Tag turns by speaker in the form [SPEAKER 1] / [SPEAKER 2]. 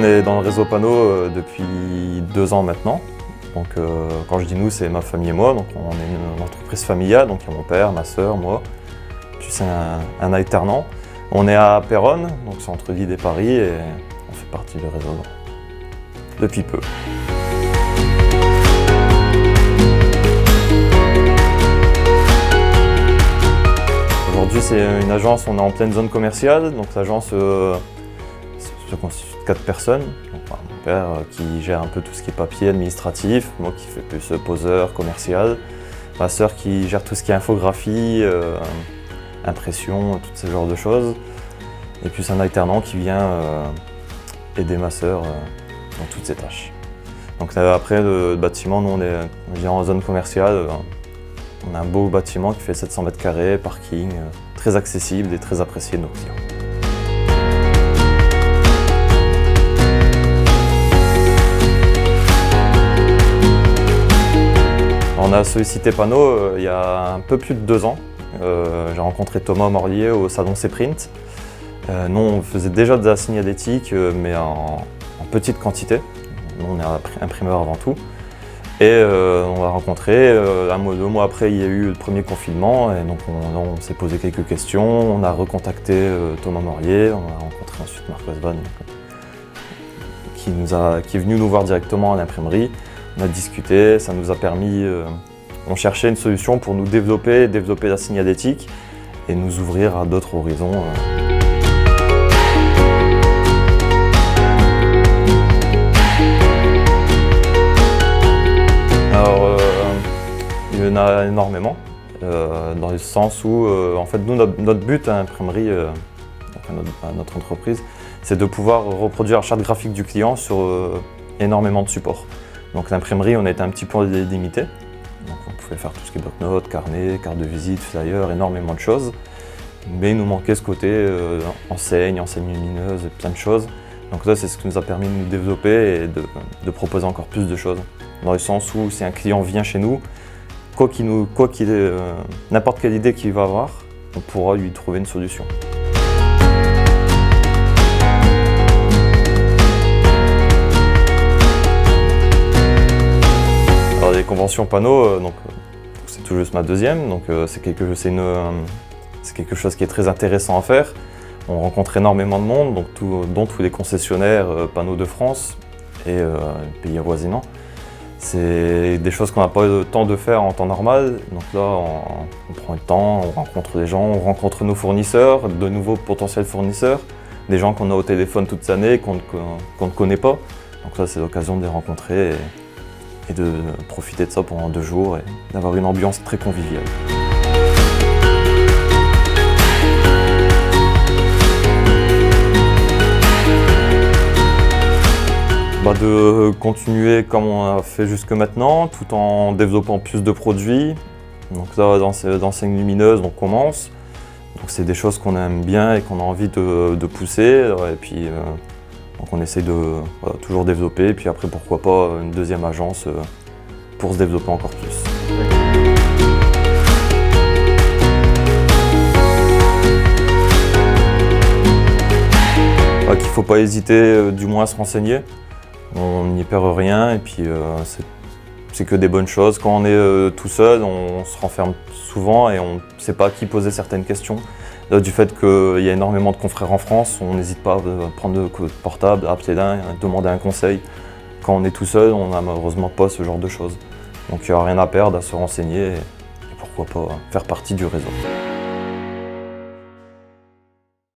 [SPEAKER 1] est dans le réseau Pano depuis 2 ans maintenant. Donc, quand je dis nous, c'est ma famille et moi. Donc, on est une entreprise familiale. Donc, il y a mon père, ma sœur, moi, puis un alternant. On est à Péronne, donc c'est entre Lille et Paris, et on fait partie du réseau depuis peu. Aujourd'hui, c'est une agence, on est en pleine zone commerciale. Donc, l'agence se constitue de 4 personnes. Donc, mon père qui gère un peu tout ce qui est papier administratif, moi qui fais plus poseur, commercial, ma sœur qui gère tout ce qui est infographie, impression, tout ce genre de choses. Et puis c'est un alternant qui vient aider ma sœur dans toutes ces tâches. Donc après le bâtiment, nous on est en zone commerciale. On a un beau bâtiment qui fait 700 mètres carrés, parking, très accessible et très apprécié de nos clients. On a sollicité Pano il y a un peu plus de 2 ans. J'ai rencontré Thomas Morlier au salon C-Print. Nous, on faisait déjà de la signalétique, mais en petite quantité. Nous, on est imprimeur avant tout. Et on l'a rencontré. 2 mois après, il y a eu le premier confinement. Et donc, on s'est posé quelques questions. On a recontacté Thomas Morlier. On a rencontré ensuite Marc Osban, qui est venu nous voir directement à l'imprimerie. On a discuté, ça nous a permis, on cherchait une solution pour nous développer la signalétique et nous ouvrir à d'autres horizons. Alors, il y en a énormément, dans le sens où, en fait, nous, notre but à l'imprimerie, à notre entreprise, c'est de pouvoir reproduire la charte graphique du client sur énormément de supports. Donc l'imprimerie, on était un petit peu limité. Donc on pouvait faire tout ce qui est bloc-notes, carnet, carte de visite, flyer, énormément de choses. Mais il nous manquait ce côté enseigne lumineuse, plein de choses. Donc ça, c'est ce qui nous a permis de nous développer et de proposer encore plus de choses. Dans le sens où si un client vient chez nous, n'importe quelle idée qu'il va avoir, on pourra lui trouver une solution. Les conventions Pano, c'est tout juste ma deuxième, donc c'est quelque chose qui est très intéressant à faire. On rencontre énormément de monde, donc dont tous les concessionnaires Pano de France et pays avoisinants. C'est des choses qu'on n'a pas le temps de faire en temps normal, donc là on prend le temps, on rencontre les gens, on rencontre nos fournisseurs, de nouveaux potentiels fournisseurs, des gens qu'on a au téléphone toute l'année, qu'on ne connaît pas. Donc là c'est l'occasion de les rencontrer et de profiter de ça pendant 2 jours et d'avoir une ambiance très conviviale. De continuer comme on a fait jusque maintenant, tout en développant plus de produits. Donc là, dans l'enseigne lumineuse, on commence. Donc c'est des choses qu'on aime bien et qu'on a envie de pousser. Et puis, donc on essaie de toujours développer, et puis après pourquoi pas une deuxième agence pour se développer encore plus. Qu'il ne faut pas hésiter du moins à se renseigner, on n'y perd rien et puis c'est que des bonnes choses. Quand on est tout seul, on se renferme souvent et on ne sait pas à qui poser certaines questions. Là, du fait qu'il y a énormément de confrères en France, on n'hésite pas à prendre le portable, appeler l'un, demander un conseil. Quand on est tout seul, on n'a malheureusement pas ce genre de choses. Donc il n'y a rien à perdre à se renseigner et pourquoi pas faire partie du réseau.